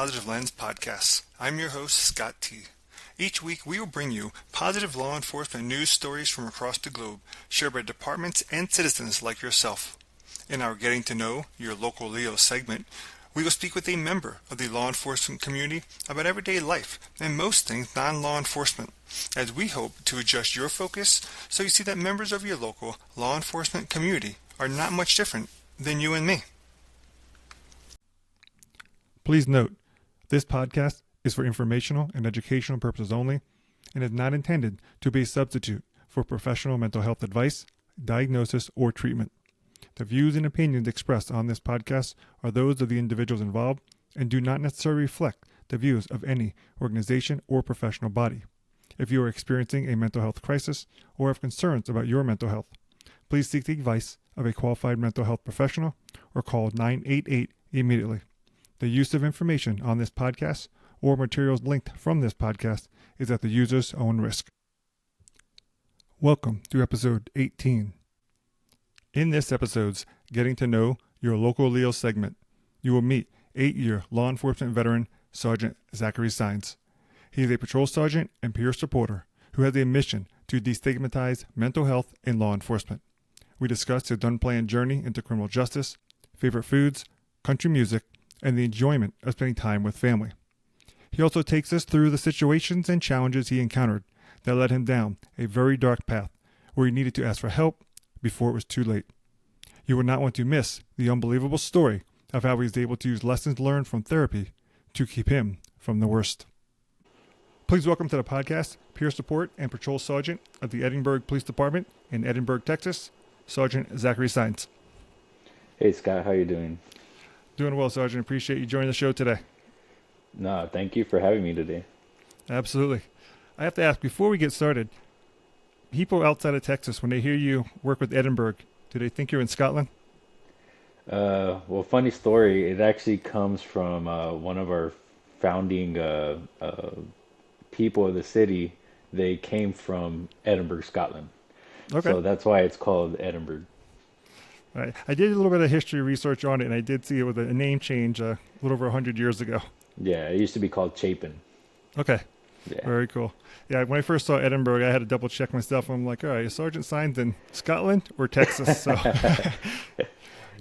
Positive Lens Podcast. I'm your host, Scott T. Each week, we will bring you positive law enforcement news stories from across the globe, shared by departments and citizens like yourself. In our Getting to Know Your Local Leo segment, we will speak with a member of the law enforcement community about everyday life and most things non-law enforcement, as we hope to adjust your focus so you see that members of your local law enforcement community are not much different than you and me. Please note, this podcast is for informational and educational purposes only and is not intended to be a substitute for professional mental health advice, diagnosis, or treatment. The views and opinions expressed on this podcast are those of the individuals involved and do not necessarily reflect the views of any organization or professional body. If you are experiencing a mental health crisis or have concerns about your mental health, please seek the advice of a qualified mental health professional or call 988 immediately. The use of information on this podcast or materials linked from this podcast is at the user's own risk. Welcome to episode 18. In this episode's Getting to Know Your Local Leo segment, you will meet 8-year law enforcement veteran Sergeant Zachary Saenz. He is a patrol sergeant and peer supporter who has a mission to destigmatize mental health in law enforcement. We discussed his unplanned journey into criminal justice, favorite foods, country music, and the enjoyment of spending time with family. He also takes us through the situations and challenges he encountered that led him down a very dark path where he needed to ask for help before it was too late. You will not want to miss the unbelievable story of how he was able to use lessons learned from therapy to keep him from the worst. Please welcome to the podcast, peer support and patrol sergeant of the Edinburgh Police Department in Edinburgh, Texas, Sergeant Zachary Saenz. Hey Scott, how you doing? Doing well, Sergeant. Appreciate you joining the show today. No, thank you for having me today. Absolutely. I have to ask, before we get started, people outside of Texas, when they hear you work with Edinburgh, do they think you're in Scotland? Well, funny story. It actually comes from one of our founding people of the city. They came from Edinburgh, Scotland. Okay. So that's why it's called Edinburgh. Right. I did a little bit of history research on it, and I did see it with a name change a little over 100 years ago. Yeah, it used to be called Chapin. Okay. Yeah. Very cool. Yeah, when I first saw Edinburgh, I had to double check myself. I'm like, all right, is Sergeant Saenz in Scotland or Texas? So,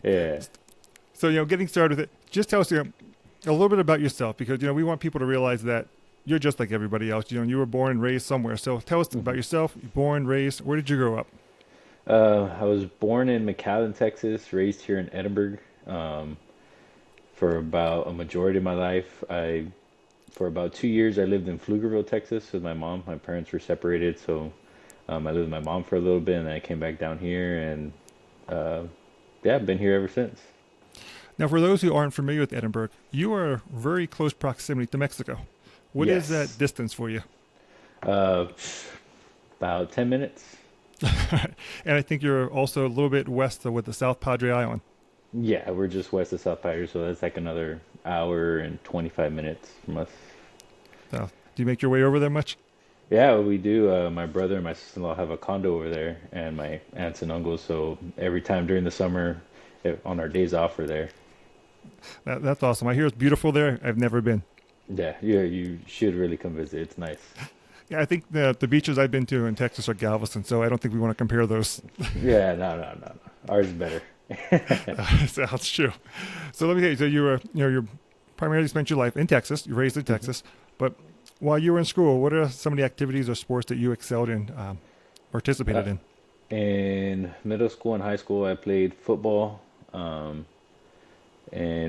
Yeah. So, getting started with it, just tell us a little bit about yourself, because, we want people to realize that you're just like everybody else. You were born and raised somewhere. So tell us about yourself. You're born, raised. Where did you grow up? I was born in McAllen, Texas, raised here in Edinburgh for about a majority of my life. For about 2 years, I lived in Pflugerville, Texas with my mom. My parents were separated, so I lived with my mom for a little bit, and then I came back down here, and I've been here ever since. Now, for those who aren't familiar with Edinburgh, you are very close proximity to Mexico. What is that distance for you? About 10 minutes. And I think you're also a little bit west with the South Padre Island. Yeah, we're just west of South Padre, so that's like another hour and 25 minutes from us. So, do you make your way over there much? Yeah, we do. My brother and my sister-in-law have a condo over there, and my aunts and uncles, so every time during the summer, on our days off, we're there. That's awesome. I hear it's beautiful there. I've never been. Yeah, you should really come visit. It's nice. Yeah, I think the beaches I've been to in Texas are Galveston, so I don't think we want to compare those. Yeah, no. Ours is better. Sounds true. So let me tell you. So you primarily spent your life in Texas. You raised in Texas, but while you were in school, what are some of the activities or sports that you excelled in, participated in? In middle school and high school, I played football. In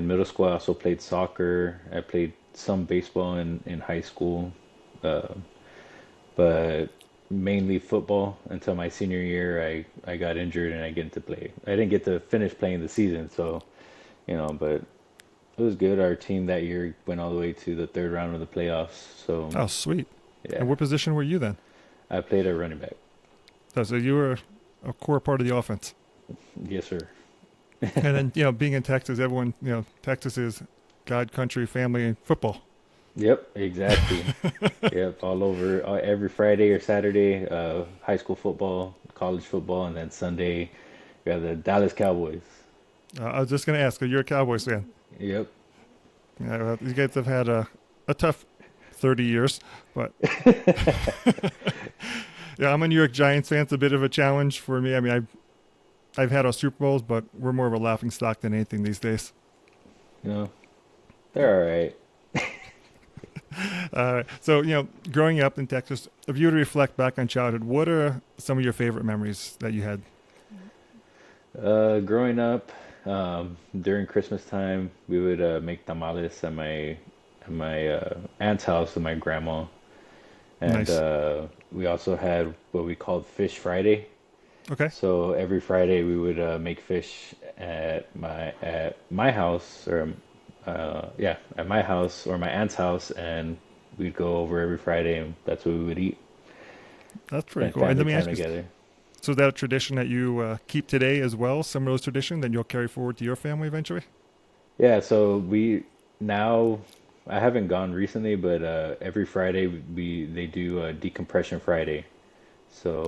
middle school, I also played soccer. I played some baseball in high school. But mainly football until my senior year. I got injured and I didn't get to finish playing the season, so but it was good. Our team that year went all the way to the third round of the playoffs. So oh, sweet. Yeah. And what position were you then? I played a running back. So you were a core part of the offense. Yes, sir. And then being in Texas, everyone Texas is God, country, family, and football. Yep, exactly. Yep, all over every Friday or Saturday, high school football, college football, and then Sunday, we have the Dallas Cowboys. I was just going to ask, you're a Cowboys fan? Yep. Yeah, well, you guys have had a tough 30 years, but yeah, I'm a New York Giants fan. It's a bit of a challenge for me. I mean, I've had our Super Bowls, but we're more of a laughing stock than anything these days. You know, they're all right. So, growing up in Texas, if you were to reflect back on childhood, what are some of your favorite memories that you had? Growing up, during Christmas time, we would make tamales at my aunt's house with my grandma, and Nice. we also had what we called Fish Friday. Okay. So every Friday we would make fish at my house at my house or my aunt's house, and we'd go over every Friday, and that's what we would eat. That's pretty Spend cool. And let family me time ask you, together. so is that a tradition that you keep today as well? Some of those traditions that you'll carry forward to your family eventually? Yeah, so we now I haven't gone recently, but every Friday we they do a decompression Friday.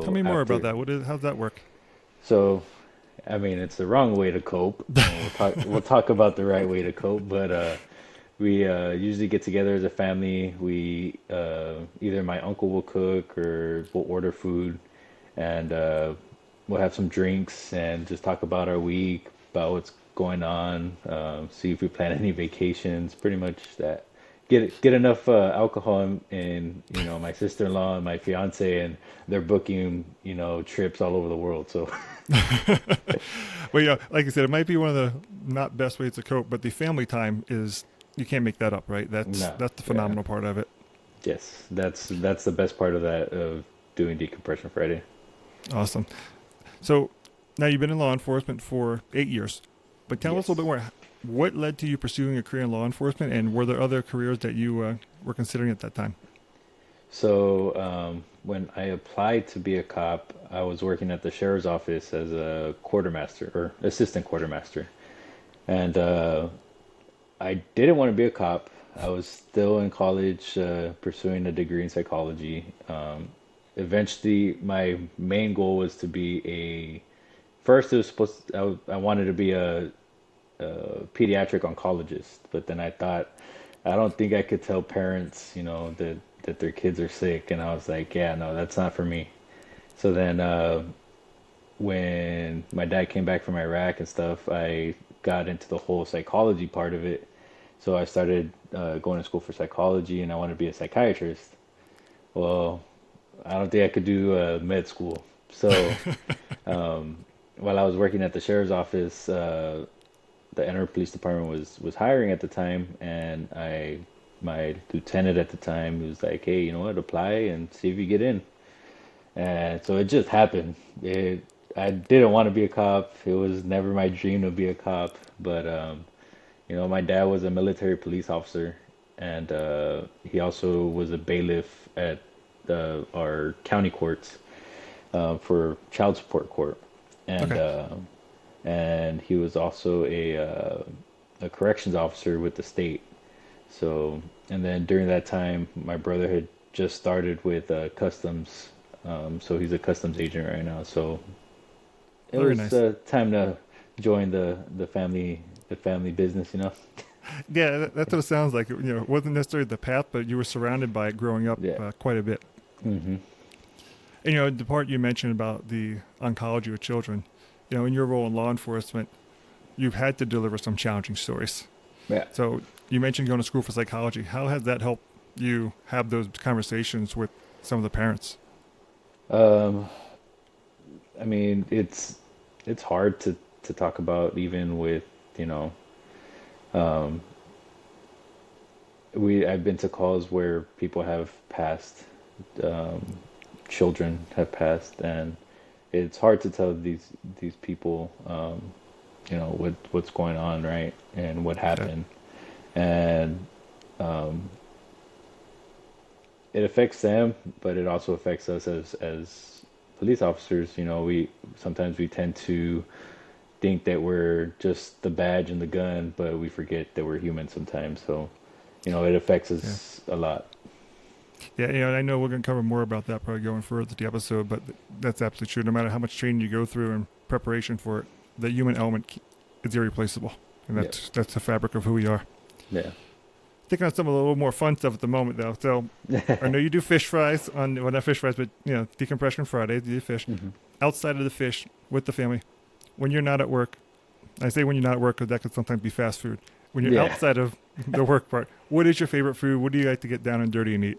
Tell So me more about after that. How's that work? so I mean it's the wrong way to cope, and we'll talk about the right way to cope, but we usually get together as a family. We either my uncle will cook or we'll order food, and we'll have some drinks and just talk about our week, about what's going on, see if we plan any vacations. Pretty much that. Get enough alcohol in my sister-in-law and my fiance, and they're booking trips all over the world. So Well, yeah, like I said, it might be one of the not best ways to cope, but the family time is you can't make that up, right? That's no, that's the yeah, phenomenal part of it. yes, that's the best part of that of doing decompression Friday. Awesome. So now you've been in law enforcement for 8 years, but tell us a little bit Yes. more. What led to you pursuing a career in law enforcement, and were there other careers that you were considering at that time? So when I applied to be a cop, I was working at the sheriff's office as a quartermaster or assistant quartermaster, and I didn't want to be a cop. I was still in college, pursuing a degree in psychology. Eventually, my main goal was to be a. First, it was I wanted to be a pediatric oncologist, but then I thought I don't think I could tell parents, that their kids are sick, and I was like, yeah, no, that's not for me. So then, when my dad came back from Iraq and stuff, I got into the whole psychology part of it. So I started going to school for psychology, and I wanted to be a psychiatrist. Well, I don't think I could do med school. So while I was working at the sheriff's office, the Ann Arbor Police Department was hiring at the time, and my lieutenant at the time was like, "Hey, you know what? Apply and see if you get in." And so it just happened. I didn't want to be a cop. It was never my dream to be a cop. But my dad was a military police officer, and he also was a bailiff at our county courts for child support court, and Okay. he was also a corrections officer with the state. So, and then during that time, my brother had just started with customs, so he's a customs agent right now. So it Very was nice. time to join the family business. Yeah, that's what it sounds like. It wasn't necessarily the path, but you were surrounded by it growing up Yeah. quite a bit. Hmm. And the part you mentioned about the oncology with children, in your role in law enforcement, you've had to deliver some challenging stories. Yeah. So you mentioned going to school for psychology. How has that helped you have those conversations with some of the parents? Um, I mean, it's hard to talk about even with you know um, I've been to calls where people have passed, um, children have passed, and it's hard to tell these people, what's going on, right, and what Yeah. happened, and um, it affects them, but it also affects us as police officers. We sometimes we tend to think that we're just the badge and the gun, but we forget that we're human sometimes. So, it affects Yeah. us a lot. Yeah, I know we're going to cover more about that probably going further with the episode, but that's absolutely true. No matter how much training you go through in preparation for it, the human element is irreplaceable, and Yeah, that's the fabric of who we are. yeah, thinking of some of the little more fun stuff at the moment, though. So I know you do fish fries on, well, not fish fries, but, decompression Fridays, you do fish. Hmm. Outside of the fish with the family, when you're not at work, I say when you're not at work because that could sometimes be fast food. When you're Yeah. outside of the work part, what is your favorite food? What do you like to get down and dirty and eat?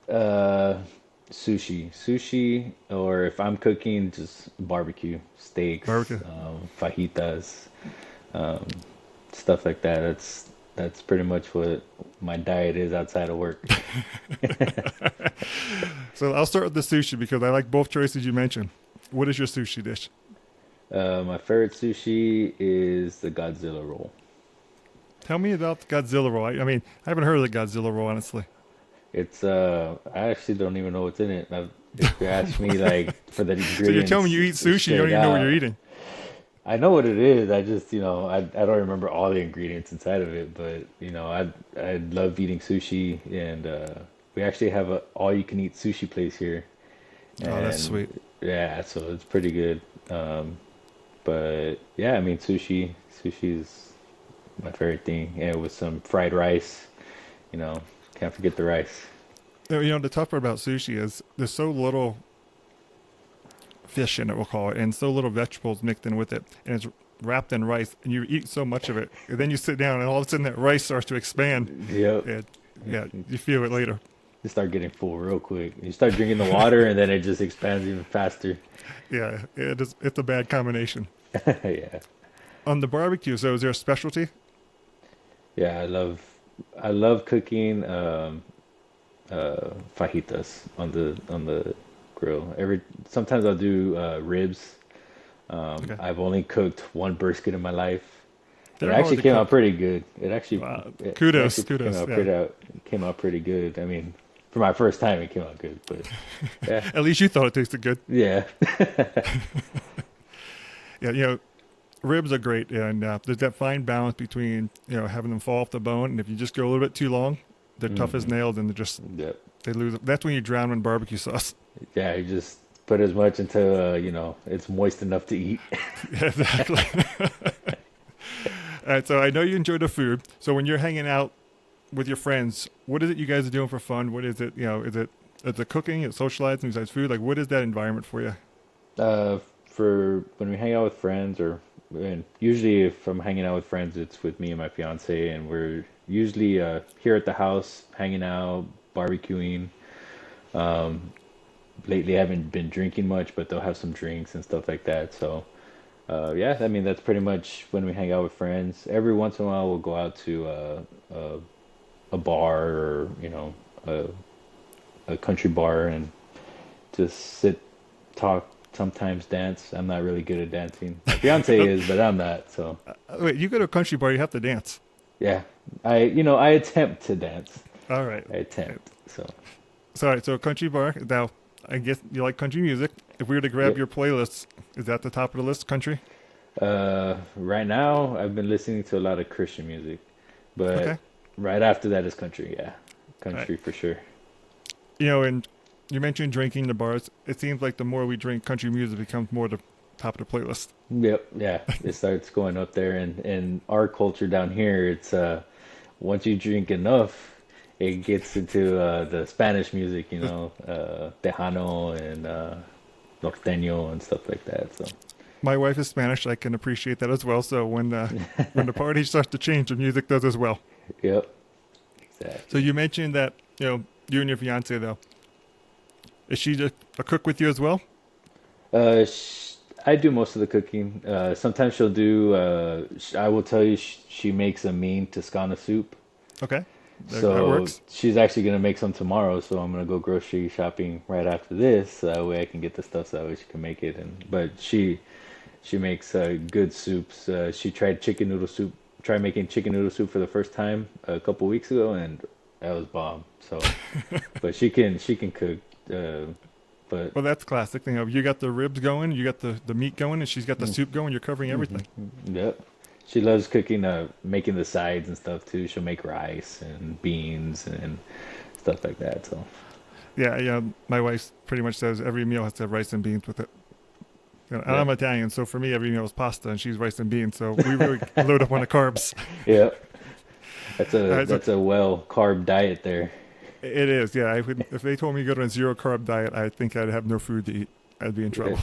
Uh, sushi, or if I'm cooking, just barbecue, steaks, Barbecue. fajitas, um, stuff like that. That's pretty much what my diet is outside of work. So I'll start with the sushi because I like both choices you mentioned. What is your sushi dish? My favorite sushi is the Godzilla roll. Tell me about the Godzilla roll. I mean, I haven't heard of the Godzilla roll, honestly. It's I actually don't even know what's in it. If you ask me like for the So you're telling me ingredients you eat sushi, you don't straight even know what you're out, eating. I know what it is. I just I don't remember all the ingredients inside of it, but I love eating sushi, and we actually have a all you can eat sushi place here, Oh, that's and sweet. yeah, so it's pretty good. But yeah, I mean sushi is my favorite thing, and with some fried rice, you know, can't forget the rice. The tough part about sushi is there's so little fish in it, we'll call it, and so little vegetables mixed in with it, and it's wrapped in rice, and you eat so much of it, and then you sit down, and all of a sudden that rice starts to expand, Yep. and yeah, you feel it later. You start getting full real quick. You start drinking the water, and then it just expands even faster. Yeah, it's a bad combination. Yeah. On the barbecue, so is there a specialty? Yeah, I love cooking fajitas on the grill. Sometimes I'll do ribs. Okay, I've only cooked one brisket in my life. It they're hard actually to came out cook. pretty good. Wow. It Kudos, actually kudos. Yeah, came out pretty good. I mean, for my first time, it came out good. But yeah, at least you thought it tasted good. yeah, Yeah, ribs are great, and there's that fine balance between having them fall off the bone, and if you just go a little bit too long, they're tough as hmm nails, and yeah, they lose. That's when you drown in barbecue sauce. yeah. You just put as much until it's moist enough to eat. Yeah, exactly. All right, so I know you enjoy the food. So when you're hanging out with your friends, what is it you guys are doing for fun? What is it? Is it cooking? Is it socializing besides food? Like, what is that environment for you? For when we hang out with friends, and usually if I'm hanging out with friends, it's with me and my fiance, and we're usually here at the house hanging out, barbecuing. Um, Lately, I haven't been drinking much, but they'll have some drinks and stuff like that. So, yeah, I mean that's pretty much when we hang out with friends. Every once in a while, we'll go out to a bar or a, a country bar and just sit, talk, sometimes dance. I'm not really good at dancing. My fiance is, but I'm not. So Wait, you go to a country bar, you have to dance. yeah, I attempt to dance. All right. I attempt. So So, all right, so a country bar. Now, I guess you like country music. If we were to grab yep. your playlists, is that the top of the list, country? Right now I've been listening to a lot of Christian music, but Okay. right after that is country. Yeah, All right. country for sure. And you mentioned drinking in the bars. It seems like the more we drink, country music becomes more the top of the playlist. Yep. Yeah, it starts going up there, and in our culture down here, it's once you drink enough, it gets into the Spanish music, Tejano and Norteño and stuff like that. So My wife is Spanish. I can appreciate that as well. So when the party starts to change, the music does as well. yep, So exactly. you mentioned that you and your fiance though. Is she a cook with you as well? I do most of the cooking. Sometimes she'll do. I will tell you, she makes a mean Toscana soup. Okay, that So works. she's actually gonna make some tomorrow. So I'm gonna go grocery shopping right after this. So that way I can get the stuff. So that way she can make it. But she makes good soups. She tried chicken noodle soup. Tried making chicken noodle soup for the first time a couple weeks ago, and that was bomb. So, but she can cook. But Well, that's classic. You got the ribs going, you got the meat going, and she's got the soup going. You're covering everything. yep. She loves cooking, making the sides and stuff too. She'll make rice and beans and stuff like that. So, Yeah, yeah. My wife pretty much says every meal has to have rice and beans with it. And yeah, I'm Italian, so for me, every meal is pasta, and she's rice and beans. So we really load up on the carbs. yeah. So That's a well carb diet there. it is, yeah. If they told me to go to a zero carb diet, I think I'd have no food to eat. I'd be in trouble.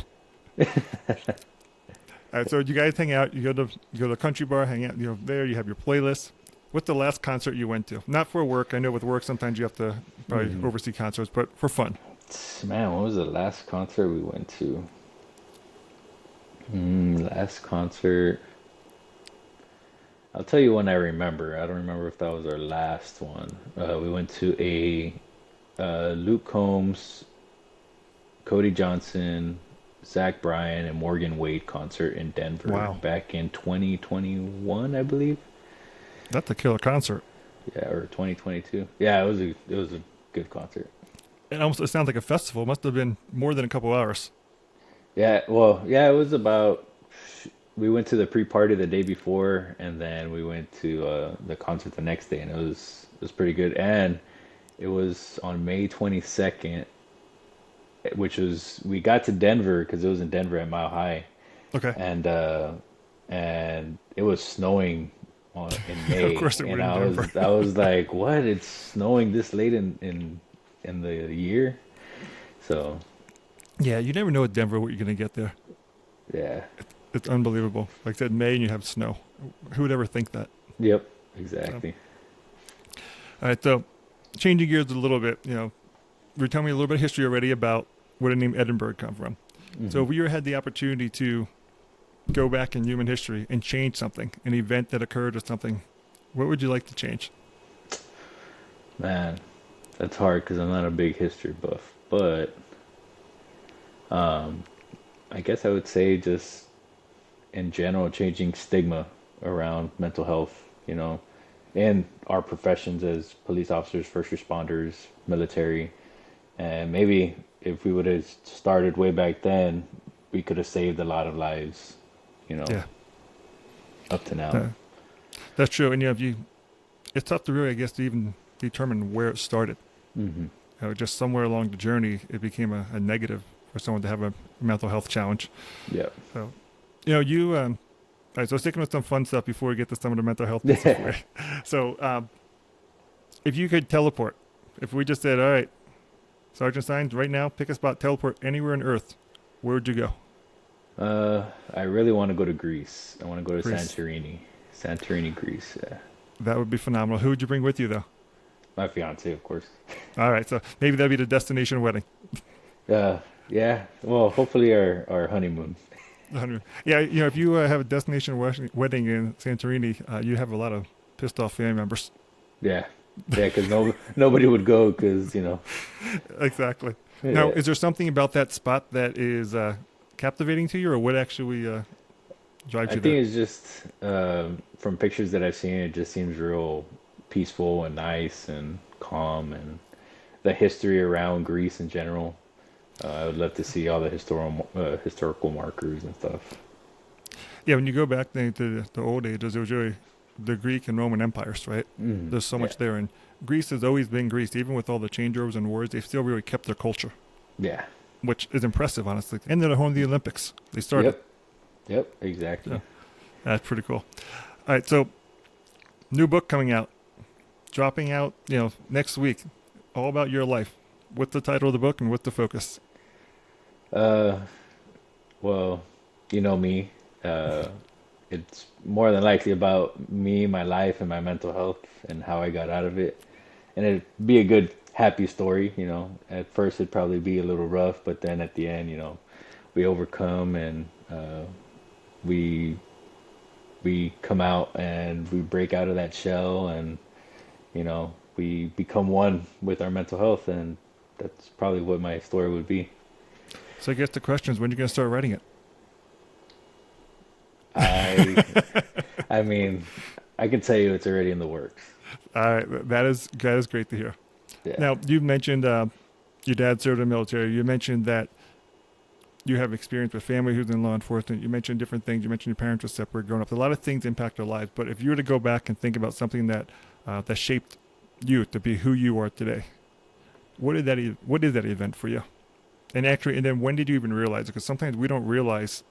All right, so you guys hang out. You go to the country bar, hang out. There you have your playlist. What's the last concert you went to? Not for work. I know with work sometimes you have to probably Hmm. oversee concerts, but for fun. Man, what was the last concert we went to? Last concert. I'll tell you one I remember. I don't remember if that was our last one. We went to a Luke Combs, Cody Johnson, Zach Bryan, and Morgan Wade concert in Denver Wow, back in 2021, I believe. that's a killer concert. Yeah, or 2022. Yeah, it was a good concert. It sounds like a festival. It must have been more than a couple hours. Yeah, well, yeah, it was about. We went to the pre-party the day before, and then we went to the concert the next day, and it was pretty good. And it was on May 22nd, which was we got to Denver because it was in Denver at Mile High, Okay, and it was snowing in of May, course it would and in Denver. I was like, what? It's snowing this late in the year, so Yeah, you never know with Denver what you're gonna get there. yeah, It's unbelievable. Like I said, May and you have snow. Who would ever think that? yep, So, exactly. all right, so changing gears a little bit. You're telling me a little bit of history already about where the name Edinburgh come from. So Hmm. if you had the opportunity to go back in human history and change something, an event that occurred or something, what would you like to change? Man, that's hard because I'm not a big history buff, but um, I guess I would say just in general changing stigma around mental health, in our professions as police officers, first responders, military, and maybe if we would have started way back then, we could have saved a lot of lives, you know, Yeah, up to now. uh, that's true. And if you, it's tough to really, I guess, to even determine where it started. Hmm. Just somewhere along the journey, it became a negative for someone to have a mental health challenge. Yeah. So, you. All right, so sticking with some fun stuff before we get to some of the mental health pieces for you. So, if you could teleport, if we just said, all right, Sergeant Signs, right now, pick a spot, teleport anywhere on Earth, where would you go? I really want to go to Greece. I want to go to Greece. Santorini, Greece. Yeah. That would be phenomenal. Who would you bring with you, though? My fiance, of course. All right, so maybe that'd be the destination wedding. Uh, yeah. Well, hopefully our honeymoon. Yeah, if you have a destination wedding in Santorini, you have a lot of pissed off family members. Yeah. Yeah, because nobody would go because, Exactly. Now, yeah. is there something about that spot that is captivating to you, or what actually drives I you think there? it's just from pictures that I've seen, it just seems real peaceful and nice and calm, and the history around Greece in general. I would love to see all the historical markers and stuff. Yeah, when you go back to the old ages, it was really the Greek and Roman empires, right? Mm, There's so yeah. much there, and Greece has always been Greece, even with all the changeovers and wars. They've still really kept their culture, Yeah. which is impressive, honestly. And they're home of the Olympics. They started. Yep. Yep. Exactly. So that's pretty cool. All right, so new book coming out, dropping out, next week, all about your life. What's the title of the book and what's the focus? Uh, well, you know me. Uh, it's more than likely about me, my life, and my mental health and how I got out of it. And it'd be a good, happy story. At first, it'd probably be a little rough, but then at the end, we overcome and we we come out and we break out of that shell and we become one with our mental health, and that's probably what my story would be. So I guess the question is, when are you going to start writing it? I I mean, I can tell you it's already in the works. All right, that is great to hear. Yeah. Now, you mentioned your dad served in the military. You mentioned that you have experience with family who's in law enforcement. You mentioned different things. You mentioned your parents were separate growing up. A lot of things impact our lives. But if you were to go back and think about something that shaped you to be who you are today, what is that event for you? And then when did you even realize it? Because sometimes we don't realize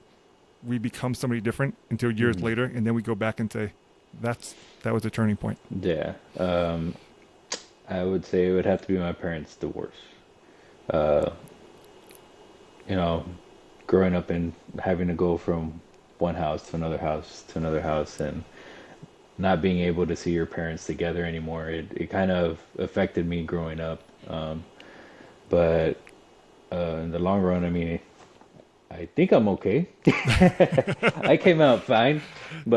we become somebody different until years Hmm. later, and then we go back and say, That was a turning point. Yeah. I would say it would have to be my parents' divorce. Uh, you know, growing up and having to go from one house to another house to another house and not being able to see your parents together anymore. It kind of affected me growing up. But in the long run, I mean, I think I'm okay. I came out fine,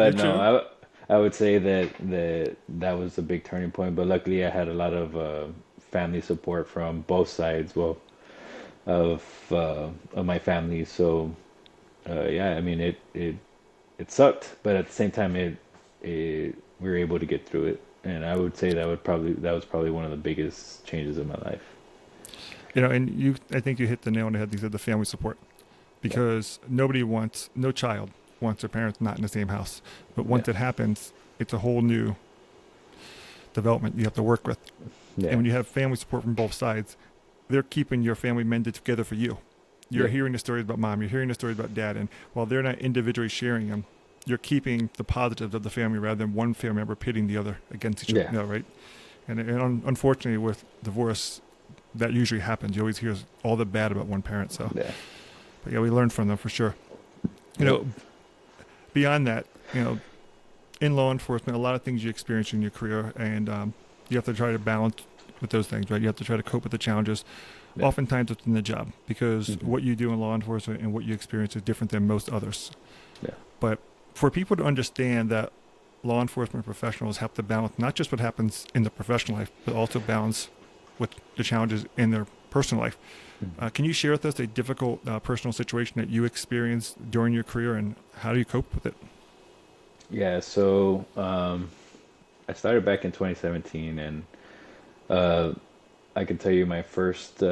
You but no, too. I would say that was a big turning point. But luckily, I had a lot of family support from both sides. Well, of my family. So yeah, I mean it sucked, but at the same time, it we were able to get through it. And I would say that was probably one of the biggest changes in my life. And I think you hit the nail on the head. You said the family support, Yeah, because no child wants their parents not in the same house. But yeah, once it happens, it's a whole new development you have to work with. And yeah, when you have family support from both sides, they're keeping your family mended together for you. You're yep, hearing the stories about mom, you're hearing the stories about dad, and while they're not individually sharing them, you're keeping the positives of the family rather than one family member pitting the other against each other. yeah, Right? And unfortunately, with divorce, that usually happens. You always hear all the bad about one parent. So, yeah, but yeah, we learn from them for sure. You yep, know, beyond that, in law enforcement, a lot of things you experience in your career, and you have to try to balance with those things, right? You have to try to cope with the challenges. yeah, Oftentimes, within the job, because hmm, what you do in law enforcement and what you experience is different than most others. yeah, But for people to understand that law enforcement professionals have to balance not just what happens in the professional life, but also balance with the challenges in their personal life. mhm. Can you share with us a difficult personal situation that you experienced during your career, and how do you cope with it? Yeah. So I started back in 2017, and uh, I can tell you my first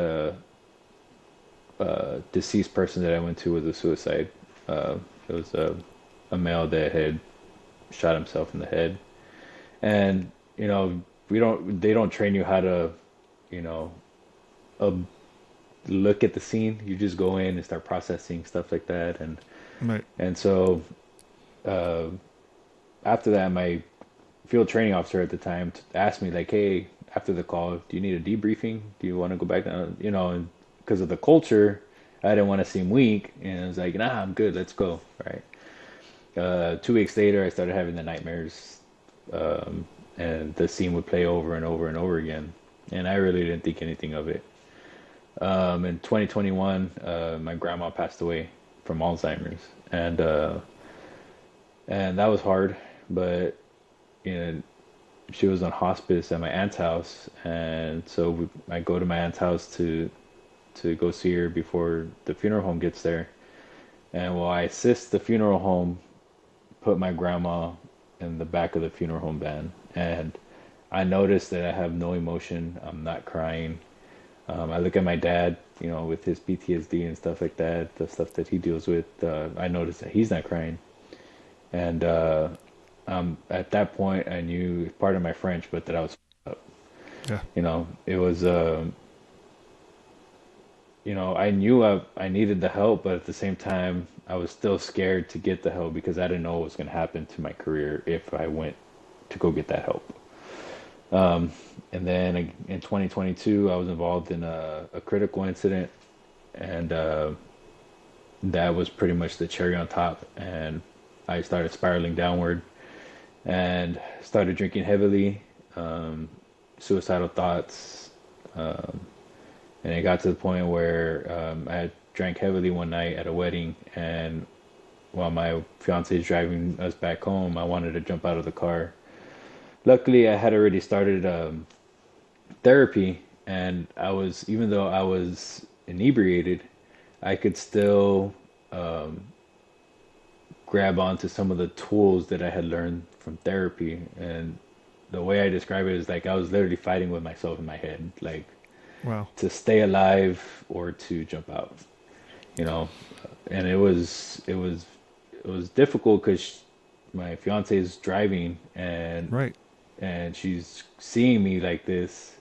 deceased person that I went to was a suicide. Uh, it was a male that had shot himself in the head, and they don't train you how to you know uh, look at the scene. You just go in and start processing stuff like that, Right. and so uh, after that, my field training officer at the time asked me like, "Hey, after the call, do you need a debriefing? Do you want to go back down?" And because of the culture, I didn't want to seem weak, and I was like, "Nah, I'm good. Let's go." Right. 2 weeks later, I started having the nightmares, and the scene would play over and over and over again, and I really didn't think anything of it. In 2021, my grandma passed away from Alzheimer's, and that was hard, but you know she was on hospice at my aunt's house, and so I go to my aunt's house to go see her before the funeral home gets there. And while I assist the funeral home, put my grandma in the back of the funeral home van, and I notice that I have no emotion. I'm not crying. I look at my dad, with his PTSD and stuff like that, the stuff that he deals with. I notice that he's not crying, and at that point, I knew, part of my French, but that I was up. Yeah. It was, I knew I needed the help, but at the same time, I was still scared to get the help because I didn't know what was going to happen to my career if I went to go get that help. And then in 2022, I was involved in a critical incident, and that was pretty much the cherry on top. And I started spiraling downward and started drinking heavily, suicidal thoughts. And it got to the point where I had drank heavily one night at a wedding, and while my fiance is driving us back home, I wanted to jump out of the car. Luckily, I had already started therapy, and even though I was inebriated, I could still grab onto some of the tools that I had learned from therapy. And the way I describe it is like I was literally fighting with myself in my head, like Wow. to stay alive or to jump out, you know. And it was difficult because my fiance is driving, Right. and she's seeing me like this,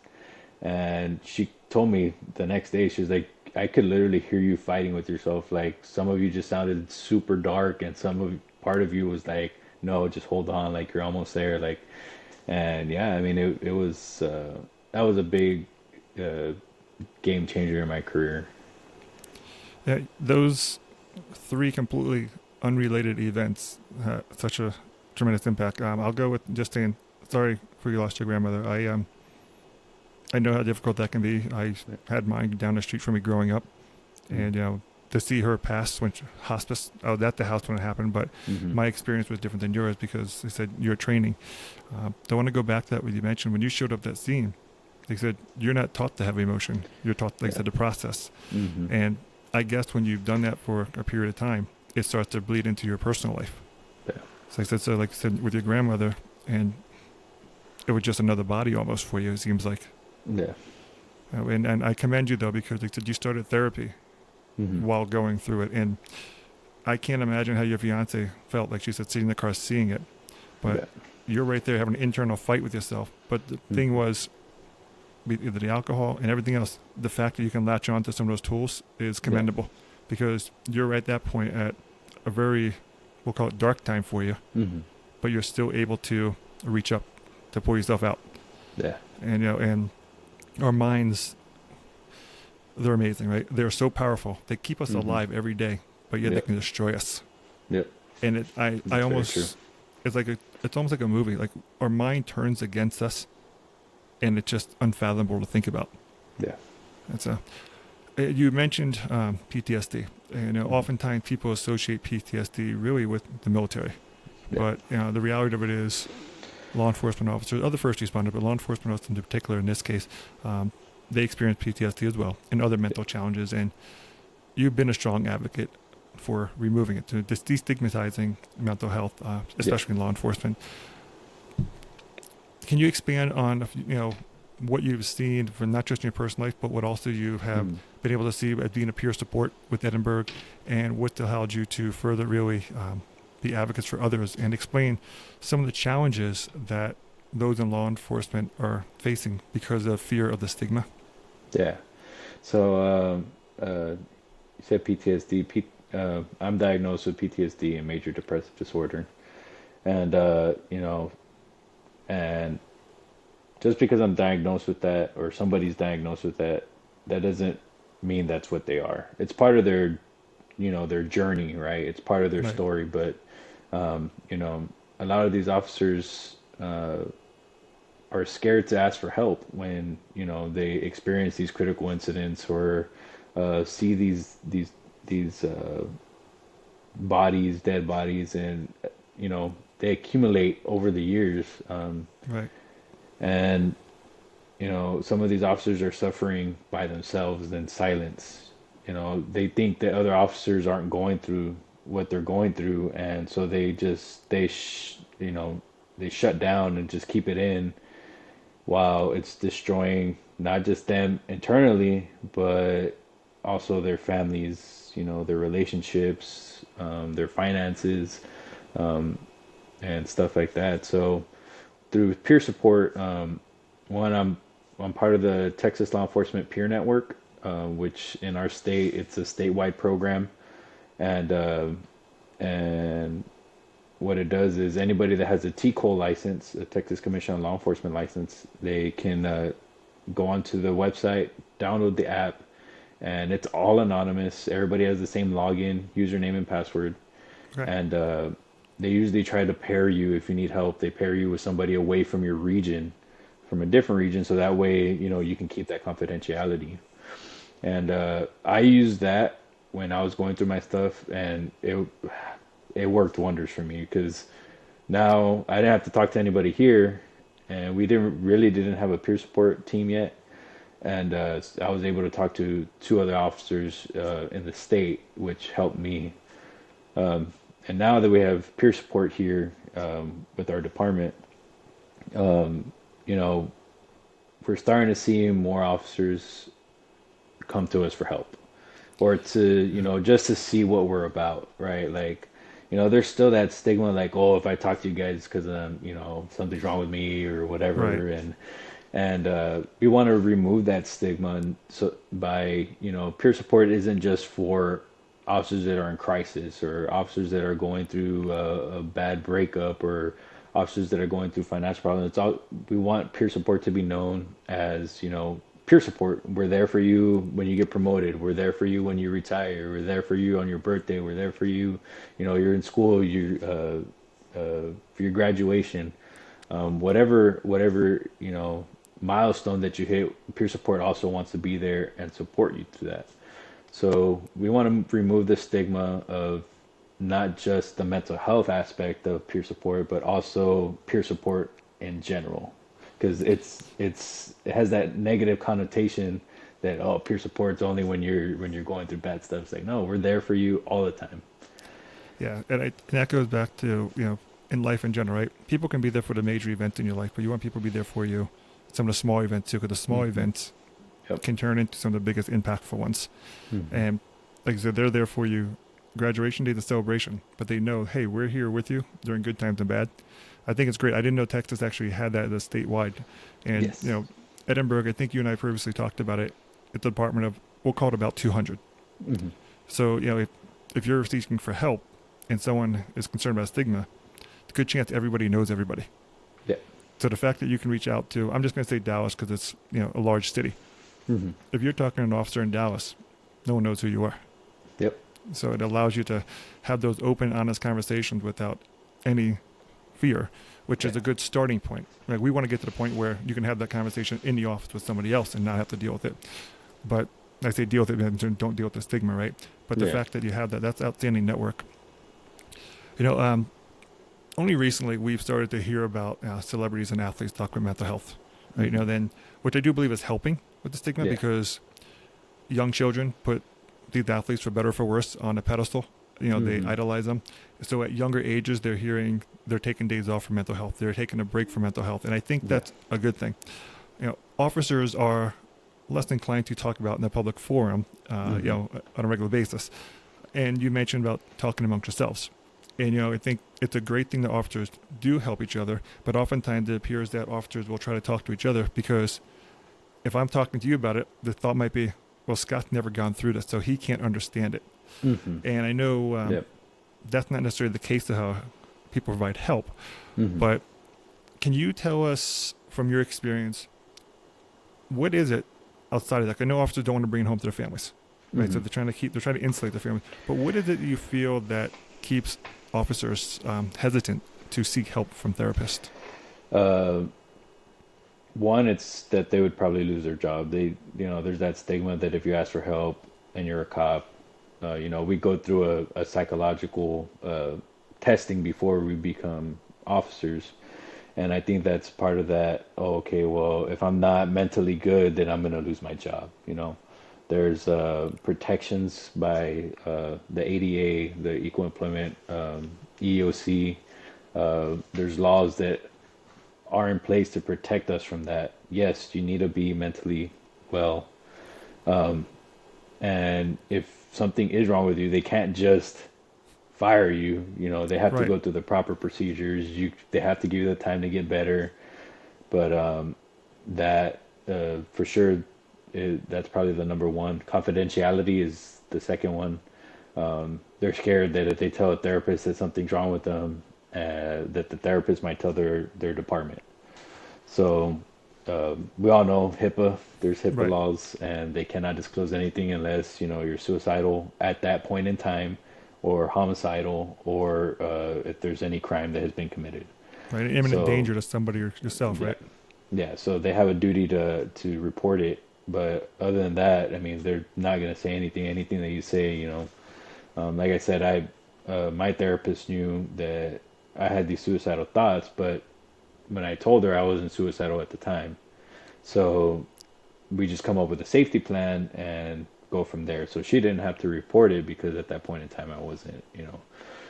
and she told me the next day, she's like, I could literally hear you fighting with yourself. Like some of you just sounded super dark, and part of you was like no, just hold on, like you're almost there, like. And yeah, I mean, it was that was a big uh, game changer in my career. Yeah, those three completely unrelated events had such a tremendous impact. I'll go with just saying sorry for you lost your grandmother. I know how difficult that can be. I had mine down the street from me growing up, and to see her pass when hospice. I was at the house when it happened, but Mm-hmm. my experience was different than yours because they said you're training. I want to go back to that what you mentioned when you showed up that scene. They said you're not taught to have emotion. You're taught, like I Yeah. said, to process. Mm-hmm. And I guess when you've done that for a period of time, it starts to bleed into your personal life. Yeah. So like I said, with your grandmother, and it was just another body almost for you. It seems like. Yeah. And I commend you though because like I said you started therapy Mm-hmm. while going through it, and I can't imagine how your fiance felt. Like she said, sitting in the car seeing it, but Yeah. you're right there having an internal fight with yourself. But the thing Mm-hmm. was, either the alcohol and everything else, the fact that you can latch on to some of those tools is Yeah. commendable because you're at that point at a very, we'll call it dark time for you, Mm-hmm. but you're still able to reach up to pull yourself out. Yeah. And and our minds, they're amazing, right? They're so powerful. They keep us Mm-hmm. alive every day, but yet they Yep. can destroy us. Yep. And I That's very true. almost, it's almost like a movie. Like our mind turns against us, and it's just unfathomable to think about. Yeah. It's a. You mentioned PTSD. And, Mm-hmm. oftentimes people associate PTSD really with the military, Yeah. but the reality of it is, law enforcement officers, other first responders, but law enforcement officers in particular, in this case, they experience PTSD as well and other mental challenges. And you've been a strong advocate for removing it, to destigmatizing mental health, Yeah. especially in law enforcement. Can you expand on what you've seen from not just in your personal life, but what also you have Mm-hmm. been able to see as being a peer support with Edinburgh, and what allowed you to further really be advocates for others, and explain some of the challenges that those in law enforcement are facing because of fear of the stigma? Yeah. So you said PTSD. I'm diagnosed with PTSD and major depressive disorder, and and just because I'm diagnosed with that or somebody's diagnosed with that, that doesn't mean that's what they are. It's part of their, their journey, right? It's part of their Right. story. But, a lot of these officers are scared to ask for help when, they experience these critical incidents or see these bodies, dead bodies, and, they accumulate over the years. Right. And some of these officers are suffering by themselves in silence. They think that other officers aren't going through what they're going through, and so they shut down and just keep it in, while it's destroying not just them internally, but also their families, their relationships, their finances, and stuff like that. So through peer support, one, I'm part of the Texas Law Enforcement Peer Network, which in our state it's a statewide program, and and what it does is anybody that has a TCOL license, a Texas Commission on Law Enforcement license, they can go onto the website, download the app, and it's all anonymous. Everybody has the same login, username, and password, Right. and they usually try to pair you if you need help. They pair you with somebody away from your region, from a different region, so that way you can keep that confidentiality. And I used that when I was going through my stuff, and it worked wonders for me because now I didn't have to talk to anybody here, and we didn't have a peer support team yet, and I was able to talk to two other officers in the state, which helped me. And now that we have peer support here with our department, you know, we're starting to see more officers come to us for help, or to, just to see what we're about, right? Like, there's still that stigma, like, oh, if I talk to you guys because something's wrong with me or Right. whatever, and we want to remove that stigma. And so by, peer support isn't just for officers that are in crisis, or officers that are going through a bad breakup, or officers that are going through financial problems. We want peer support to be known as, peer support. We're there for you when you get promoted. We're there for you when you retire. We're there for you on your birthday. We're there for you, you're in school, for your graduation, whatever, milestone that you hit. Peer support also wants to be there and support you through that. So we want to remove the stigma of not just the mental health aspect of peer support, but also peer support in general, because it has that negative connotation that, oh, peer support's only when you're going through bad stuff. It's like, no, we're there for you all the time. Yeah, and that goes back to, in life in general, right? People can be there for the major events in your life, but you want people to be there for you some of the small events too, because the small events can turn into some of the biggest impactful ones. And like I said, they're there for you. Graduation day, the celebration, but they know, hey, we're here with you during good times and bad. I think it's great. I didn't know Texas actually had that as statewide. And, Edinburgh, I think you and I previously talked about it. It's a department of, we'll call it about 200. So, if you're seeking for help and someone is concerned about stigma, it's a good chance everybody knows everybody. Yeah. So the fact that you can reach out to, I'm just going to say Dallas because it's, a large city. If you're talking to an officer in Dallas, no one knows who you are. Yep. So it allows you to have those open, honest conversations without any fear, which is a good starting point. Like, we want to get to the point where you can have that conversation in the office with somebody else and not have to deal with it. But I say deal with it, don't deal with the stigma, right? But the fact that you have that's outstanding network. Only recently we've started to hear about celebrities and athletes talk about mental health, right? Then, which I do believe is helping with the stigma, because young children put these athletes, for better or for worse, on a pedestal. They idolize them. So at younger ages, they're taking days off for mental health. They're taking a break for mental health. And I think that's a good thing. Officers are less inclined to talk about in the public forum, on a regular basis. And you mentioned about talking amongst yourselves. And, I think it's a great thing that officers do help each other, but oftentimes it appears that officers will try to talk to each other, because if I'm talking to you about it, the thought might be, well, Scott's never gone through this, so he can't understand it. And I know that's not necessarily the case of how people provide help. But can you tell us from your experience, what is it outside of that? I know officers don't want to bring it home to their families, right? So they're trying to insulate their family. But what is it you feel that keeps officers hesitant to seek help from therapists? One, it's that they would probably lose their job. There's that stigma that if you ask for help and you're a cop, we go through a psychological testing before we become officers. And I think that's part of that. Oh, okay, well, if I'm not mentally good, then I'm going to lose my job. There's protections by the ADA, the Equal Employment, EEOC. There's laws that are in place to protect us from that. Yes, you need to be mentally well. And if something is wrong with you, they can't just fire you. They have to go through the proper procedures. They have to give you the time to get better. But that for sure, that's probably the number one. Confidentiality is the second one. They're scared that if they tell a therapist that something's wrong with them, that the therapist might tell their department. So we all know HIPAA. There's HIPAA laws, and they cannot disclose anything unless you're suicidal at that point in time, or homicidal, or if there's any crime that has been committed. Right, imminent danger to somebody or yourself, right? Yeah, so they have a duty to report it. But other than that, I mean, they're not going to say anything. Anything that you say, like I said, my therapist knew that I had these suicidal thoughts, but when I told her, I wasn't suicidal at the time. So we just come up with a safety plan and go from there. So she didn't have to report it, because at that point in time I wasn't,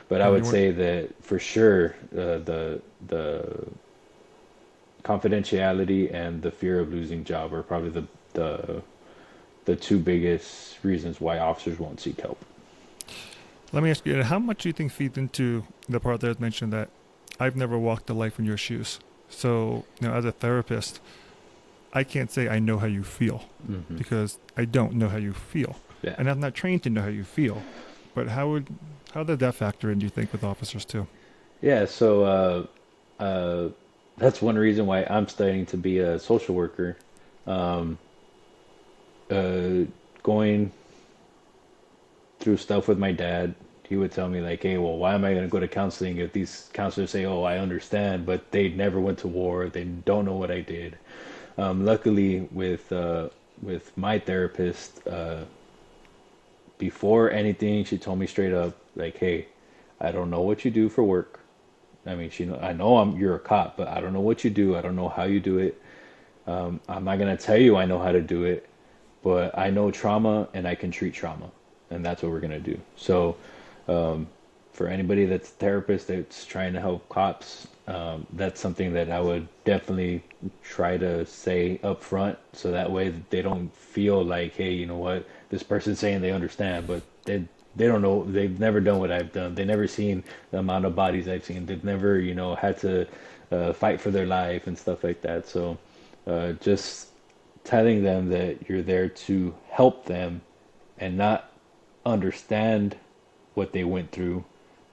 But I would say that for sure, the confidentiality and the fear of losing job are probably the two biggest reasons why officers won't seek help. Let me ask you, how much do you think feeds into the part that I mentioned that I've never walked a life in your shoes? So, as a therapist, I can't say I know how you feel, because I don't know how you feel. Yeah. And I'm not trained to know how you feel. But how did that factor in, do you think, with officers too? Yeah, so that's one reason why I'm studying to be a social worker. Um, uh, Going through stuff with my dad, he would tell me like, "Hey, well, why am I going to go to counseling if these counselors say, oh, I understand, but they never went to war, they don't know what I did." Luckily, with my therapist, before anything, she told me straight up, like, "Hey, I don't know what you do for work. I mean, I know you're a cop, but I don't know what you do. I don't know how you do it. I'm not gonna tell you I know how to do it, but I know trauma and I can treat trauma, and that's what we're gonna do." So, for anybody that's a therapist that's trying to help cops, that's something that I would definitely try to say up front, so that way they don't feel like, hey, you know what, this person's saying they understand, but they don't know, they've never done what I've done, they've never seen the amount of bodies I've seen, they've never, had to fight for their life and stuff like that. So just telling them that you're there to help them and not understand what they went through,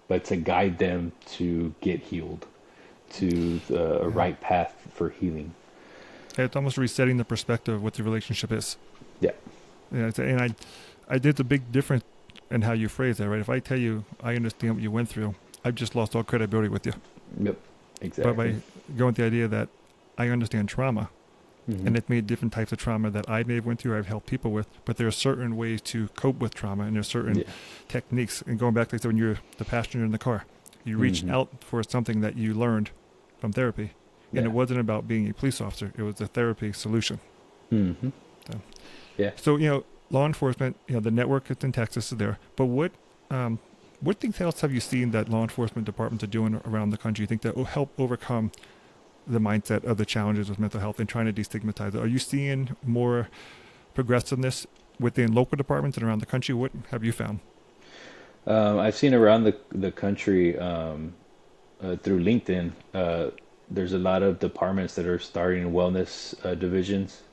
but to guide them to get healed, to a Yeah. right path for healing. It's almost resetting the perspective of what the relationship is. Yeah. Yeah, and I did the big difference in how you phrase that, right? If I tell you I understand what you went through, I've just lost all credibility with you. Yep. But Exactly. by going with the idea that I understand trauma, Hmm. and it's made different types of trauma that I may have went through or I've helped people with, but there are certain ways to cope with trauma, and there's certain Yeah. techniques. And going back to, like, when you're the passenger in the car, you reached Hmm. out for something that you learned from therapy, and Yeah. it wasn't about being a police officer, it was a therapy solution. Hmm. So, Yeah. so law enforcement, the network in Texas is there, but um, what things else have you seen that law enforcement departments are doing around the country? You think that will help overcome the mindset of the challenges with mental health and trying to destigmatize it? Are you seeing more progressiveness within local departments and around the country? What have you found? I've seen around the country, through LinkedIn. There's a lot of departments that are starting wellness divisions,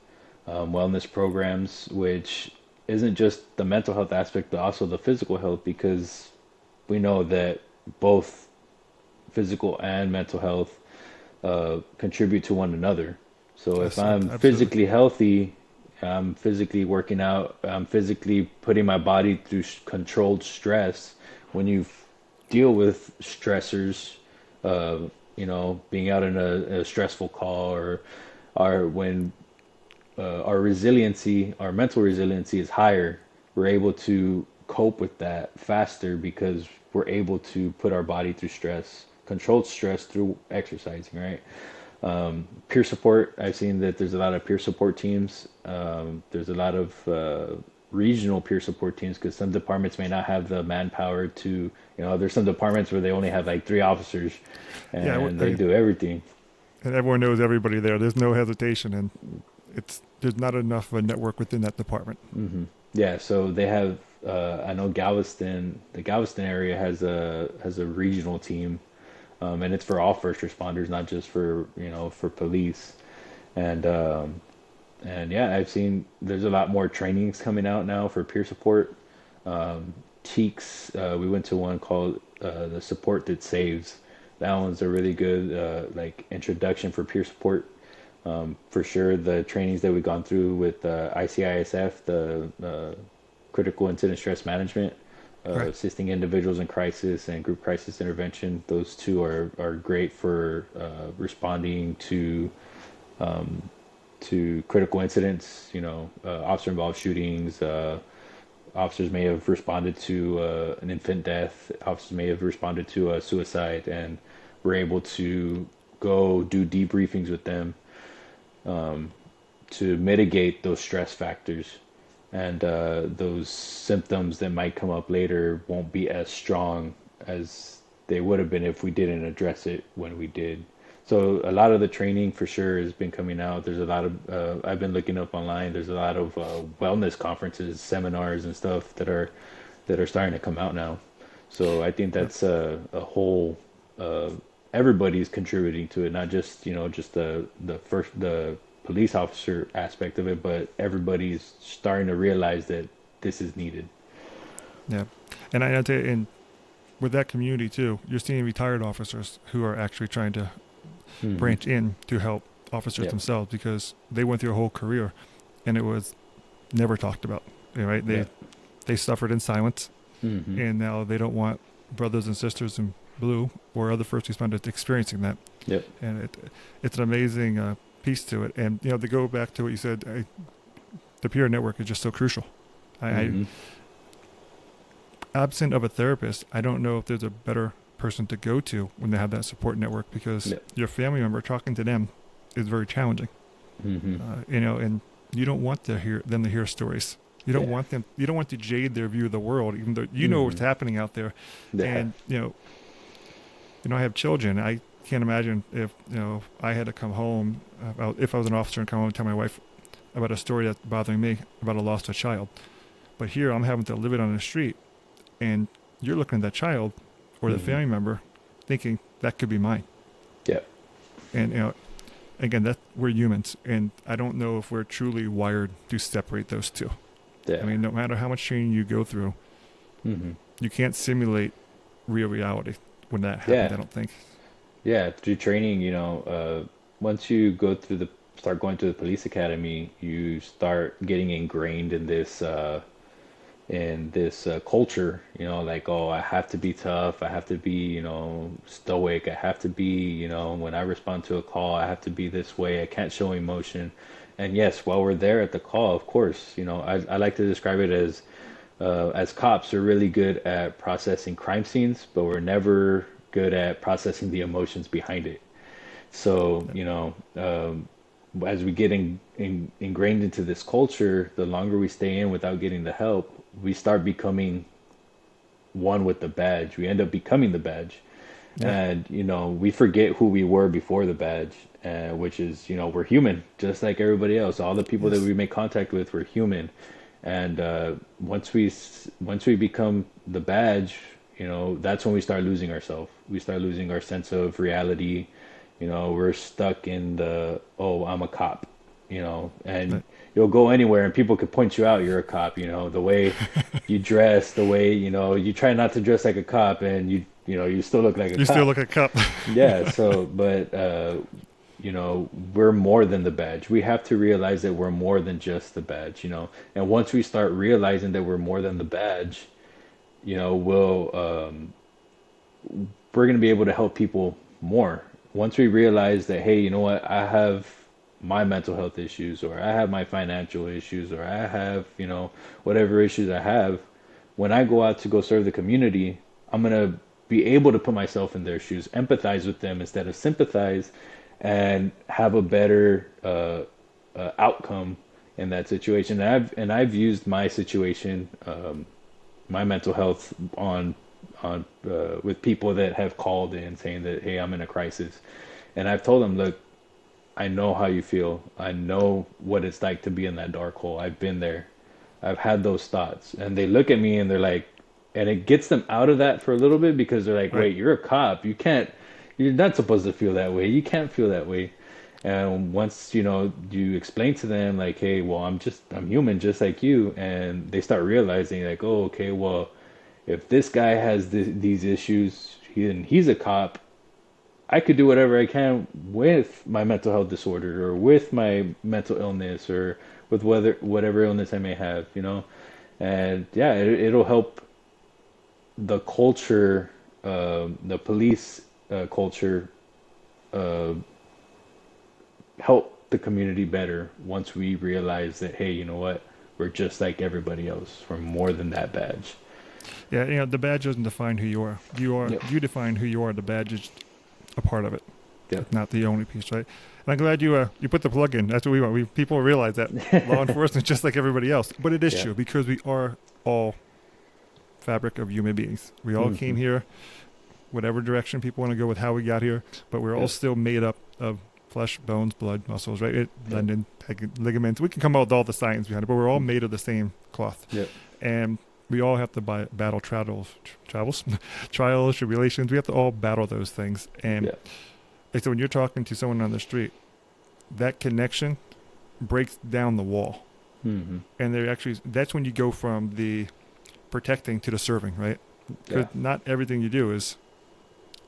wellness programs, which isn't just the mental health aspect, but also the physical health, because we know that both physical and mental health contribute to one another. So if Yes, I'm absolutely. physically healthy, I'm physically working out, I'm physically putting my body through controlled stress. When you deal with stressors, uh, being out in a stressful call, or when our resiliency, our mental resiliency is higher, we're able to cope with that faster because we're able to put our body through stress, controlled stress through exercising, right? Peer support, I've seen that there's a lot of peer support teams. There's a lot of regional peer support teams, because some departments may not have the manpower to, there's some departments where they only have like 3 officers Yeah, and they do everything. and everyone knows everybody there. There's no hesitation, and there's not enough of a network within that department. Hmm. Yeah, so they have. I know Galveston, the Galveston area has a regional team, and it's for all first responders, not just for police. And yeah, I've seen there's a lot more trainings coming out now for peer support. Teaks, we went to one called the Support That Saves. That one's a really good like introduction for peer support. For sure, the trainings that we've gone through with ICISF, the Critical Incident Stress Management, Right. assisting individuals in crisis and group crisis intervention, those two are great for responding to critical incidents. Officer involved shootings. Officers may have responded to an infant death. Officers may have responded to a suicide, and we're able to go do debriefings with them to mitigate those stress factors, and those symptoms that might come up later won't be as strong as they would have been if we didn't address it when we did. So a lot of the training for sure has been coming out. There's a lot of I've been looking up online. There's a lot of wellness conferences, seminars, and stuff that are starting to come out now. So I think Yep. that's a whole. Everybody's contributing to it, not just just the police officer aspect of it, but everybody's starting to realize that this is needed. Yeah. And I tell you, and with that community too, you're seeing retired officers who are actually trying to branch in to help officers themselves because they went through a whole career and it was never talked about. Right? They suffered in silence, and now they don't want brothers and sisters in blue or other first responders experiencing that. Yep. And it's an amazing piece to it. And to go back to what you said, the peer network is just so crucial. I absent of a therapist, I don't know if there's a better person to go to when they have that support network because your family member talking to them is very challenging. And you don't want them to hear stories. You don't want them. You don't want to jade their view of the world, even though you know what's happening out there. And I have children. I can't imagine if I had to come home if I was an officer and come home and tell my wife about a story that's bothering me about a lost a child. But here I'm having to live it on the street, and you're looking at that child or the family member, thinking that could be mine. Yeah. And again, we're humans, and I don't know if we're truly wired to separate those two. Yeah. I mean, no matter how much training you go through, you can't simulate real reality when that happens, I don't think. Yeah, through training, once you start going through the police academy, you start getting ingrained in this culture, like, oh, I have to be tough, I have to be, stoic, I have to be, when I respond to a call, I have to be this way, I can't show emotion. And yes, while we're there at the call, of course, I like to describe it as cops, we're really good at processing crime scenes, but we're never good at processing the emotions behind it. So, as we get ingrained into this culture, the longer we stay in without getting the help, we start becoming one with the badge. We end up becoming the badge. And, we forget who we were before the badge, which is, we're human, just like everybody else. All the people that we make contact with, we're human. And once we become the badge, that's when we start losing ourselves. We start losing our sense of reality. We're stuck in I'm a cop, and you'll go anywhere and people could point you out. You're a cop, the way you dress, the way, you try not to dress like a cop and you still look like a cop. You still look like a cop. Yeah. So, but, we're more than the badge. We have to realize that we're more than just the badge, and once we start realizing that we're more than the badge, we're going to be able to help people more. Once we realize that, hey, you know what, I have my mental health issues, or I have my financial issues, or I have, whatever issues I have, when I go out to go serve the community, I'm going to be able to put myself in their shoes, empathize with them instead of sympathize, and have a better outcome in that situation. And I've used my situation, my mental health with people that have called in saying that, hey, I'm in a crisis. And I've told them, look, I know how you feel. I know what it's like to be in that dark hole. I've been there. I've had those thoughts. And they look at me and they're like, and it gets them out of that for a little bit because they're like, wait, you're a cop. You're not supposed to feel that way. You can't feel that way. And once, you explain to them like, hey, well, I'm human just like you. And they start realizing like, oh, okay, well, if this guy has these issues and he's a cop, I could do whatever I can with my mental health disorder or with my mental illness or with whatever illness I may have, and it'll help the culture, the police culture, help the community better once we realize that, hey, you know what, we're just like everybody else. We're more than that badge. Yeah, the badge doesn't define who you are. You define who you are. The badge is a part of it. Not the only piece, right? And I'm glad you put the plug in. That's what we want. People realize that law enforcement is just like everybody else. But it is true because we are all fabric of human beings. We all came here, whatever direction people want to go with how we got here, but we're all still made up of flesh, bones, blood, muscles, right? Tendon, ligaments. We can come out with all the science behind it, but we're all made of the same cloth. And we all have to battle trials, tribulations. We have to all battle those things. And so when you're talking to someone on the street, that connection breaks down the wall. And that's when you go from the protecting to the serving, right? Because Yeah. not everything you do is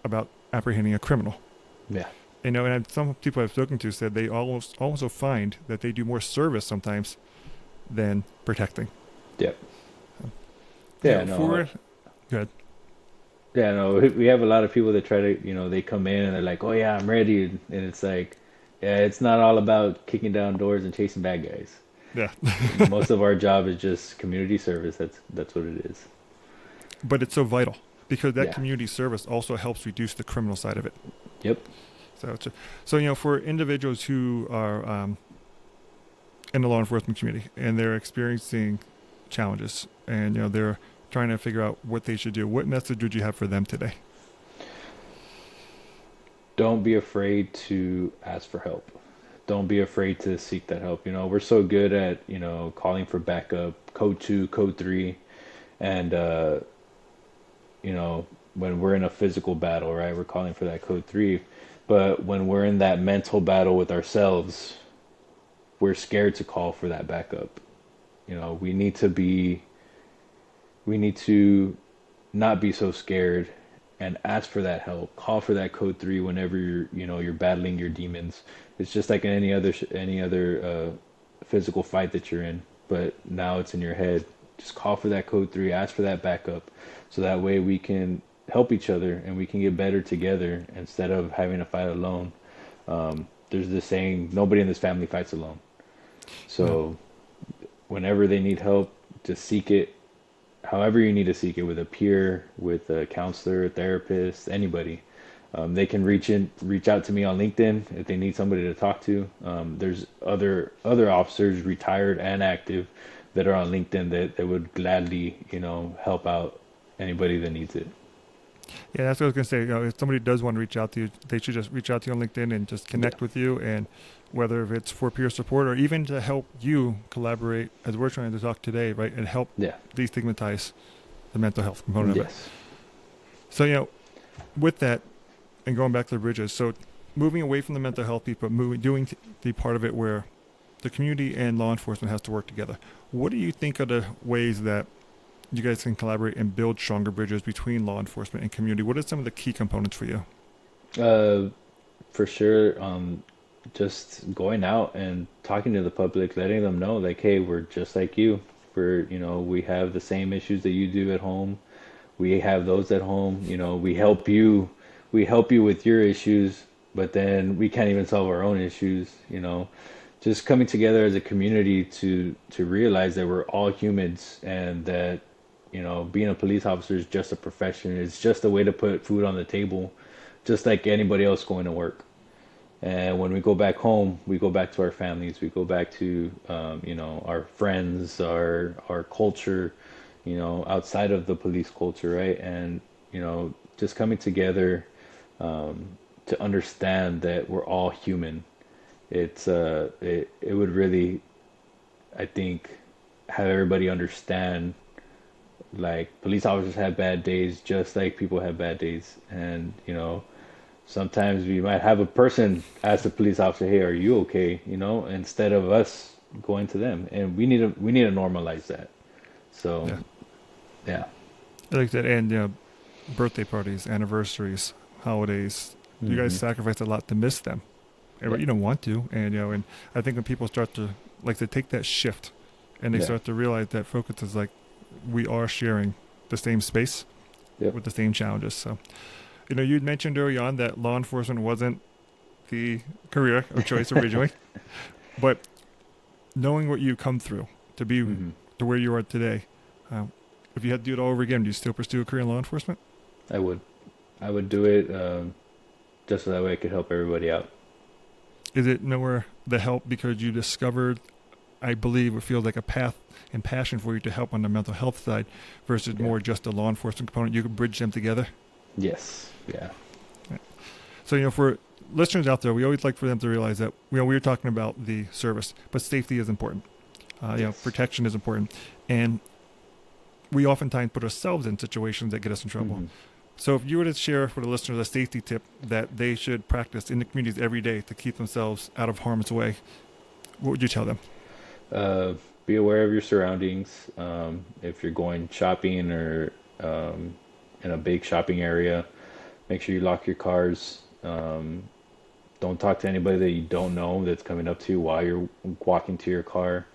about apprehending a criminal. Yeah. And some people I've spoken to said they also find that they do more service sometimes than protecting. Yep. You Yeah. know, No. for good. Yeah. No. We have a lot of people that try to, they come in and they're like, "Oh yeah, I'm ready," and it's like, yeah, it's not all about kicking down doors and chasing bad guys. Yeah. Most of our job is just community service. That's what it is. But it's so vital because that Yeah. community service also helps reduce the criminal side of it. Yep. So for individuals who are in the law enforcement community and they're experiencing challenges and they're trying to figure out what they should do, what message would you have for them today? Don't be afraid to ask for help. Don't be afraid to seek that help. We're so good at, calling for backup, code 2, code 3, and when we're in a physical battle, right? We're calling for that code 3. But when we're in that mental battle with ourselves, we're scared to call for that backup. We need to not be so scared and ask for that help. Call for that code 3 whenever you're battling your demons. It's just like in any other physical fight that you're in, but now it's in your head. Just call for that code 3, ask for that backup, so that way we can help each other and we can get better together instead of having to fight alone. There's this saying, nobody in this family fights alone. So whenever they need help, just seek it. However you need to seek it, with a peer, with a counselor, a therapist, anybody. They can reach out to me on LinkedIn if they need somebody to talk to. There's other officers, retired and active, that are on LinkedIn that would gladly, help out anybody that needs it. Yeah, that's what I was going to say. If somebody does want to reach out to you, they should just reach out to you on LinkedIn and just connect with you. And whether if it's for peer support or even to help you collaborate, as we're trying to talk today, right, and help de-stigmatize the mental health component of it. So, with that, and going back to the bridges, so moving away from the mental health piece, but doing the part of it where the community and law enforcement has to work together. What do you think are the ways that you guys can collaborate and build stronger bridges between law enforcement and community? What are some of the key components for you? For sure, just going out and talking to the public, letting them know, like, hey, we're just like you. We have the same issues that you do at home. We have those at home. We help you. We help you with your issues, but then we can't even solve our own issues. Just coming together as a community to realize that we're all humans, and that being a police officer is just a profession. It's just a way to put food on the table, just like anybody else going to work. And when we go back home, we go back to our families. We go back to our friends, our culture, outside of the police culture, right? And just coming together to understand that we're all human. It would really, I think, have everybody understand, like, police officers have bad days just like people have bad days. And sometimes we might have a person ask the police officer, hey, are you okay, instead of us going to them. And we need to normalize that. So yeah. Like that. And birthday parties, anniversaries, holidays, you guys sacrifice a lot to miss them, but you don't want to. And I think when people start to take that shift and they start to realize that focus is like, we are sharing the same space with the same challenges. So, you'd mentioned early on that law enforcement wasn't the career of choice originally, but knowing what you come through to be to where you are today, if you had to do it all over again, do you still pursue a career in law enforcement? I would do it just so that way I could help everybody out. Is it nowhere the help because you discovered, I believe, it feels like a path and passion for you to help on the mental health side versus more just a law enforcement component? You could bridge them together? Yes. Yeah. So, for listeners out there, we always like for them to realize that, we were talking about the service, but safety is important. Protection is important. And we oftentimes put ourselves in situations that get us in trouble. So if you were to share for the listeners a safety tip that they should practice in the communities every day to keep themselves out of harm's way, what would you tell them? be aware of your surroundings. If you're going shopping or in a big shopping area, make sure you lock your cars. Don't talk to anybody that you don't know that's coming up to you while you're walking to your car.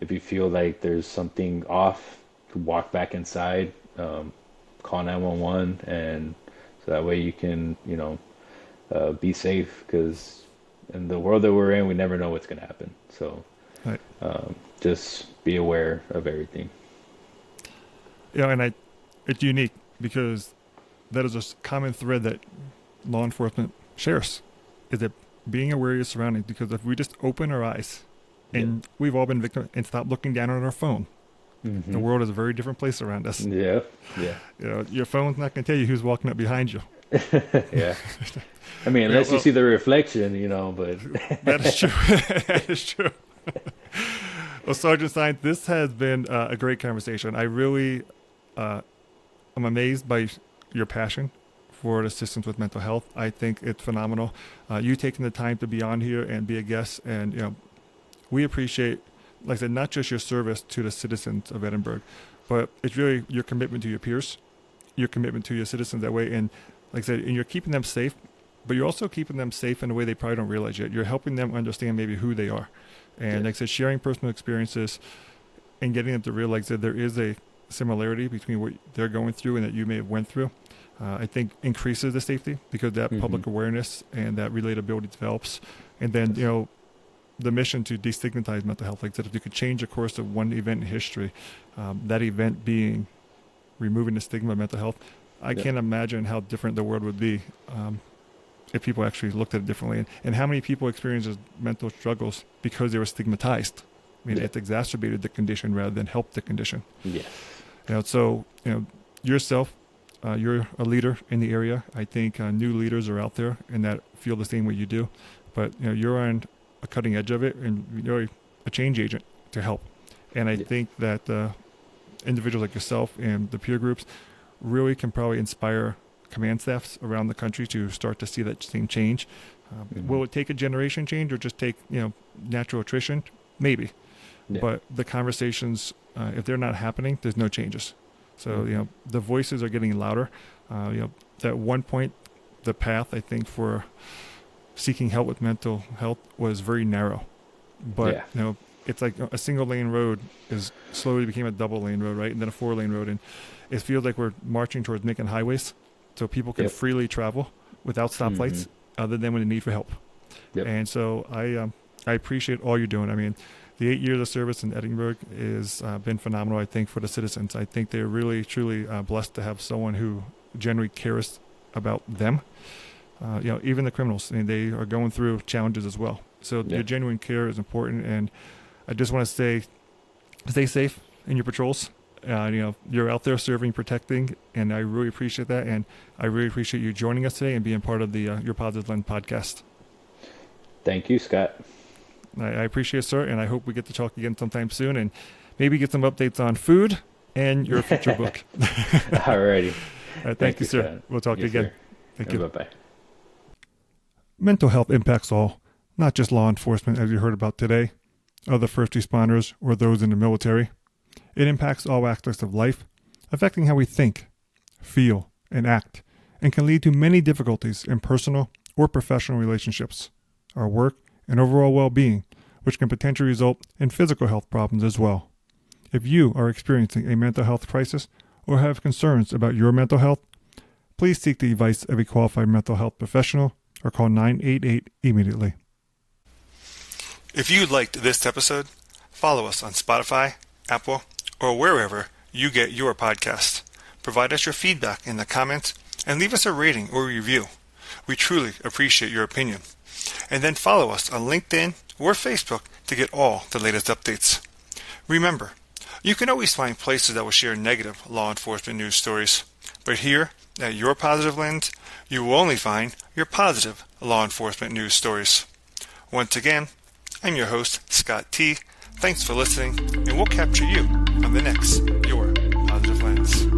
If you feel like there's something off, walk back inside, call 911, and so that way you can, be safe, because in the world that we're in, we never know what's going to happen. So Right. just be aware of everything. And it's unique because that is a common thread that law enforcement shares, is that being aware of your surroundings. Because if we just open our eyes, and we've all been victims, and stop looking down on our phone, the world is a very different place around us. Yeah. Your phone's not going to tell you who's walking up behind you. Yeah. I mean, unless you see the reflection, but that is true. That is true. Well, Sergeant Saenz, this has been a great conversation. I really, I'm amazed by your passion for assistance with mental health. I think it's phenomenal. You taking the time to be on here and be a guest, and we appreciate, like I said, not just your service to the citizens of Edinburgh, but it's really your commitment to your peers, your commitment to your citizens that way. And like I said, and you're keeping them safe, but you're also keeping them safe in a way they probably don't realize yet. You're helping them understand maybe who they are. And like I said, sharing personal experiences and getting them to realize that there is a similarity between what they're going through and that you may have went through, I think increases the safety, because that public awareness and that relatability develops. And then, the mission to destigmatize mental health, like I said, if you could change the course of one event in history, that event being removing the stigma of mental health, I can't imagine how different the world would be if people actually looked at it differently. And how many people experience mental struggles because they were stigmatized. I mean, it exacerbated the condition rather than helped the condition. Yes. So, yourself, you're a leader in the area. I think new leaders are out there and that feel the same way you do. But, you're on a cutting edge of it, and you're a change agent to help. And I think that individuals like yourself and the peer groups really can probably inspire command staffs around the country to start to see that same change. Will it take a generation change, or just take natural attrition? Maybe. But the conversations, if they're not happening, there's no changes. So the voices are getting louder. At one point, the path, I think, for seeking help with mental health was very narrow. But it's like a single lane road is slowly became a double lane road, right? And then a 4-lane road, and it feels like we're marching towards making highways so people can freely travel without stoplights, other than when they need for help. And so I appreciate all you're doing. I mean, the 8 years of service in Edinburgh has been phenomenal, I think, for the citizens. I think they're really, truly blessed to have someone who genuinely cares about them. Even the criminals, they are going through challenges as well. So your genuine care is important. And I just want to say, stay safe in your patrols. You're out there serving, protecting, and I really appreciate that. And I really appreciate you joining us today and being part of the Your Positive Lens podcast. Thank you, Scott. I appreciate it, sir, and I hope we get to talk again sometime soon, and maybe get some updates on food and your future book. Alrighty. Thank you, sir. Scott. We'll talk again. Sir. Thank you. Bye-bye. Mental health impacts all, not just law enforcement, as you heard about today, other first responders, or those in the military. It impacts all aspects of life, affecting how we think, feel, and act, and can lead to many difficulties in personal or professional relationships, our work, and overall well-being, which can potentially result in physical health problems as well. If you are experiencing a mental health crisis or have concerns about your mental health, please seek the advice of a qualified mental health professional or call 988 immediately. If you liked this episode, follow us on Spotify, Apple, or wherever you get your podcasts. Provide us your feedback in the comments and leave us a rating or review. We truly appreciate your opinion. And then follow us on LinkedIn or Facebook to get all the latest updates. Remember, you can always find places that will share negative law enforcement news stories. But here at Your Positive Lens, you will only find your positive law enforcement news stories. Once again, I'm your host, Scott T. Thanks for listening, and we'll capture you on the next Your Positive Lens.